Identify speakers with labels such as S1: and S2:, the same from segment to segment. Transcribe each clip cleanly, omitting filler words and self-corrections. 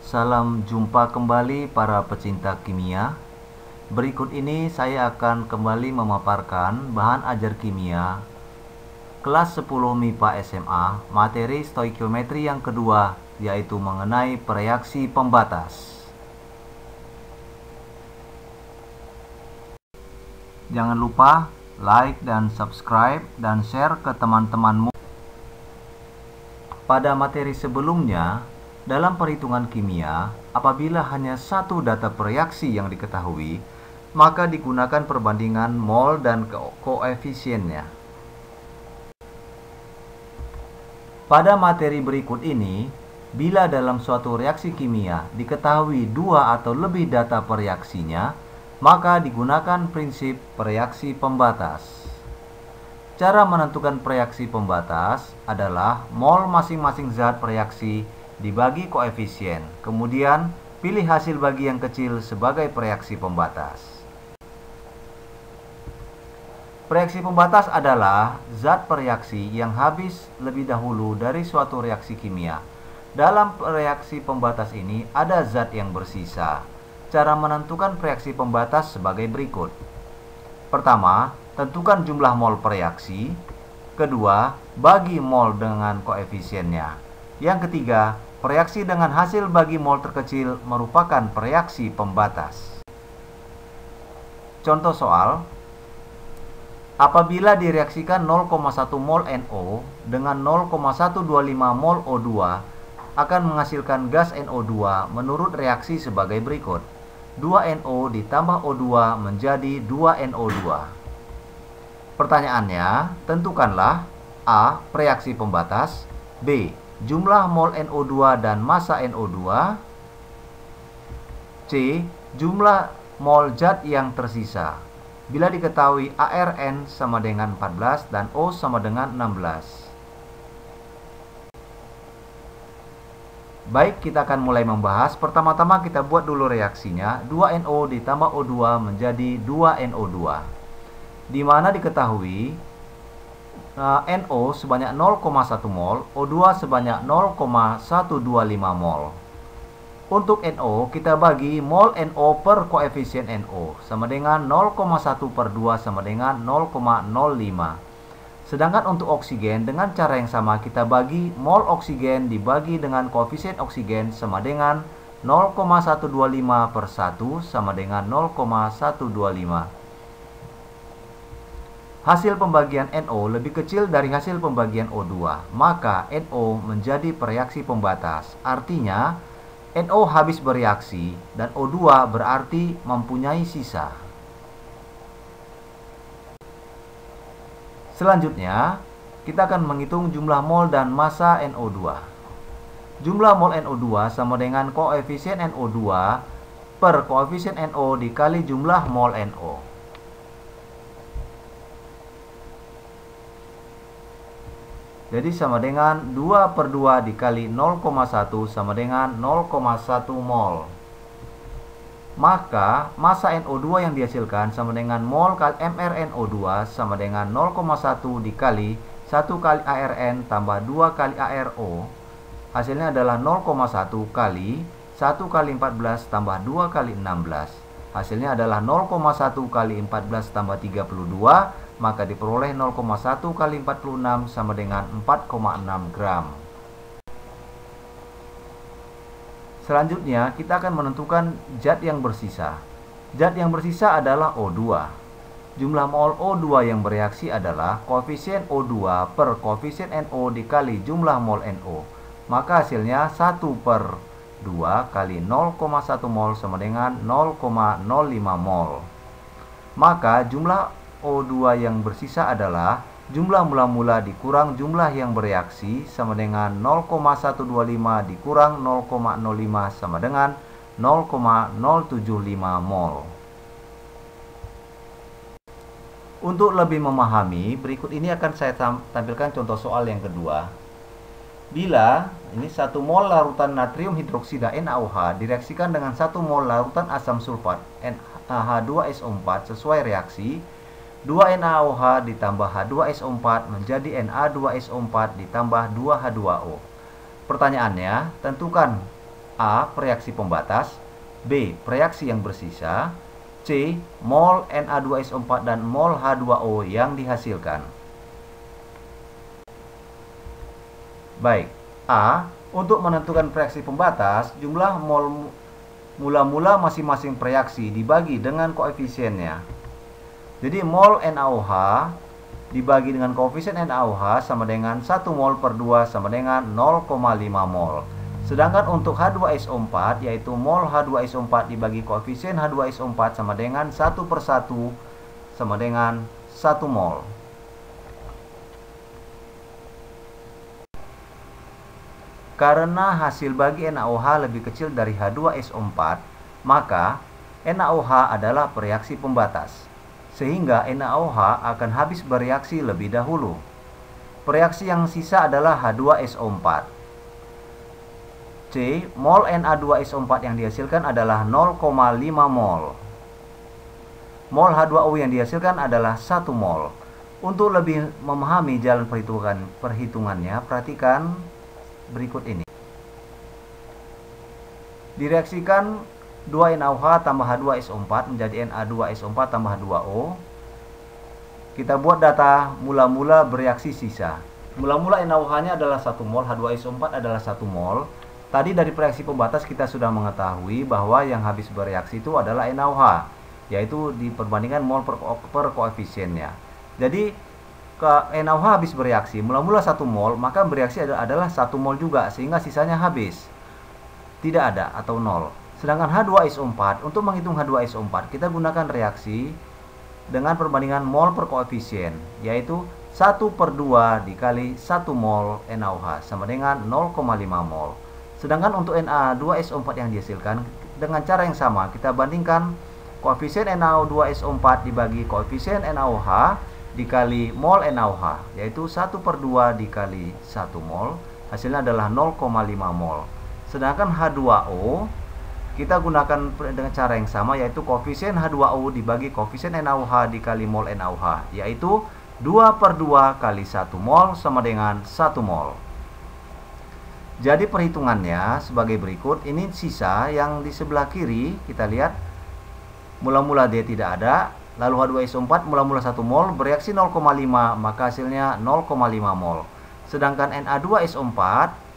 S1: Salam jumpa kembali para pecinta kimia. Berikut ini saya akan kembali memaparkan bahan ajar kimia kelas 10 MIPA SMA, materi stoikiometri yang kedua, yaitu mengenai reaksi pembatas. Jangan lupa like dan subscribe dan share ke teman-temanmu. Pada materi sebelumnya, dalam perhitungan kimia, apabila hanya satu data reaksi yang diketahui, maka digunakan perbandingan mol dan koefisiennya. Pada materi berikut ini, bila dalam suatu reaksi kimia diketahui dua atau lebih data reaksinya, maka digunakan prinsip reaksi pembatas. Cara menentukan reaksi pembatas adalah mol masing-masing zat reaksi dibagi koefisien, kemudian pilih hasil bagi yang kecil sebagai reaksi pembatas. Reaksi pembatas adalah zat reaksi yang habis lebih dahulu dari suatu reaksi kimia. Dalam reaksi pembatas ini ada zat yang bersisa. Cara menentukan reaksi pembatas sebagai berikut. Pertama, tentukan jumlah mol reaksi. Kedua, bagi mol dengan koefisiennya. Yang ketiga, reaksi dengan hasil bagi mol terkecil merupakan reaksi pembatas. Contoh soal, apabila direaksikan 0,1 mol NO dengan 0,125 mol O2 akan menghasilkan gas NO2 menurut reaksi sebagai berikut. 2NO ditambah O2 menjadi 2NO2. Pertanyaannya, tentukanlah A. Reaksi pembatas, B. Jumlah mol NO2 dan massa NO2, C. Jumlah mol zat yang tersisa. Bila diketahui ARN sama dengan 14 dan O sama dengan 16. Baik, kita akan mulai membahas. Pertama-tama kita buat dulu reaksinya. 2NO ditambah O2 menjadi 2NO2. Di mana diketahui NO sebanyak 0,1 mol, O2 sebanyak 0,125 mol. Untuk NO, kita bagi mol NO per koefisien NO sama dengan 0,1 per 2 sama dengan 0,05. Sedangkan untuk oksigen, dengan cara yang sama kita bagi mol oksigen dibagi dengan koefisien oksigen sama dengan 0,125 per 1 sama dengan 0,125. Hasil pembagian NO lebih kecil dari hasil pembagian O2, maka NO menjadi reaksi pembatas. Artinya, NO habis bereaksi dan O2 berarti mempunyai sisa. Selanjutnya, kita akan menghitung jumlah mol dan massa NO2. Jumlah mol NO2 sama dengan koefisien NO2 per koefisien NO dikali jumlah mol NO. Jadi sama dengan 2 per 2 dikali 0,1 sama dengan 0,1 mol. Maka massa NO2 yang dihasilkan sama dengan mol kali mRNO2 sama dengan 0,1 dikali 1 kali ARN tambah 2 kali ARO. Hasilnya adalah 0,1 kali 1 kali 14 tambah 2 kali 16. Hasilnya adalah 0,1 kali 14 tambah 32, maka diperoleh 0,1 kali 46 sama dengan 4,6 gram. Selanjutnya, kita akan menentukan zat yang bersisa. Zat yang bersisa adalah O2. Jumlah mol O2 yang bereaksi adalah koefisien O2 per koefisien NO dikali jumlah mol NO. Maka hasilnya 1 per 2 kali 0,1 mol sama dengan 0,05 mol. Maka jumlah O2 yang bersisa adalah jumlah mula-mula dikurang jumlah yang bereaksi sama dengan 0,125 dikurang 0,05 sama dengan 0,075 mol. Untuk lebih memahami, berikut ini akan saya tampilkan contoh soal yang kedua. Bila ini 1 mol larutan natrium hidroksida NaOH direaksikan dengan 1 mol larutan asam sulfat NaH2SO4 sesuai reaksi, 2 NaOH ditambah H2SO4 menjadi Na2SO4 ditambah 2H2O. Pertanyaannya, tentukan A. Reaksi pembatas, B. Reaksi yang bersisa, C. Mol Na2SO4 dan mol H2O yang dihasilkan. Baik, A. Untuk menentukan reaksi pembatas, jumlah mol mula-mula masing-masing reaksi dibagi dengan koefisiennya. Jadi mol NaOH dibagi dengan koefisien NaOH sama dengan 1 mol per 2 sama dengan 0,5 mol. Sedangkan untuk H2SO4 yaitu mol H2SO4 dibagi koefisien H2SO4 sama dengan 1 per 1 sama dengan 1 mol. Karena hasil bagi NaOH lebih kecil dari H2SO4, maka NaOH adalah reaksi pembatas. Sehingga NaOH akan habis bereaksi lebih dahulu. Reaksi yang sisa adalah H2SO4. C. Mol Na2SO4 yang dihasilkan adalah 0,5 mol. Mol H2O yang dihasilkan adalah 1 mol. Untuk lebih memahami jalan perhitungannya, perhatikan berikut ini. Direaksikan 2 NaOH tambah H2SO4 menjadi Na2SO4 tambah H2O. Kita buat data mula-mula bereaksi sisa. Mula-mula NaOH-nya adalah 1 mol, H2SO4 adalah 1 mol. Tadi dari reaksi pembatas kita sudah mengetahui bahwa yang habis bereaksi itu adalah NaOH, yaitu diperbandingkan mol per koefisiennya. Jadi NaOH habis bereaksi, mula-mula 1 mol, maka bereaksi adalah 1 mol juga, sehingga sisanya habis. Tidak ada atau 0. Sedangkan H2SO4, untuk menghitung H2SO4, kita gunakan reaksi dengan perbandingan mol per koefisien, yaitu 1 per 2 dikali 1 mol NaOH, sama dengan 0,5 mol. Sedangkan untuk Na2SO4 yang dihasilkan, dengan cara yang sama, kita bandingkan koefisien Na2SO4 dibagi koefisien NaOH dikali mol NaOH, yaitu 1 per 2 dikali 1 mol, hasilnya adalah 0,5 mol. Sedangkan H2O, kita gunakan dengan cara yang sama, yaitu koefisien H2O dibagi koefisien NaOH dikali mol NaOH, yaitu 2 per 2 kali 1 mol sama dengan 1 mol. Jadi perhitungannya sebagai berikut. Ini sisa yang di sebelah kiri, kita lihat mula-mula dia tidak ada, lalu H2SO4 mula-mula 1 mol, bereaksi 0,5, maka hasilnya 0,5 mol. Sedangkan Na2SO4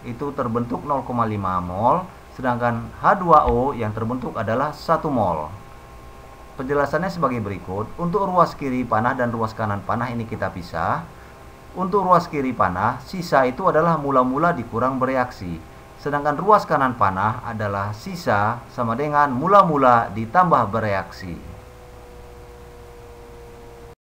S1: itu terbentuk 0,5 mol, sedangkan H2O yang terbentuk adalah 1 mol. Penjelasannya sebagai berikut. Untuk ruas kiri panah dan ruas kanan panah ini kita pisah. Untuk ruas kiri panah, sisa itu adalah mula-mula dikurang bereaksi. Sedangkan ruas kanan panah adalah sisa sama dengan mula-mula ditambah bereaksi.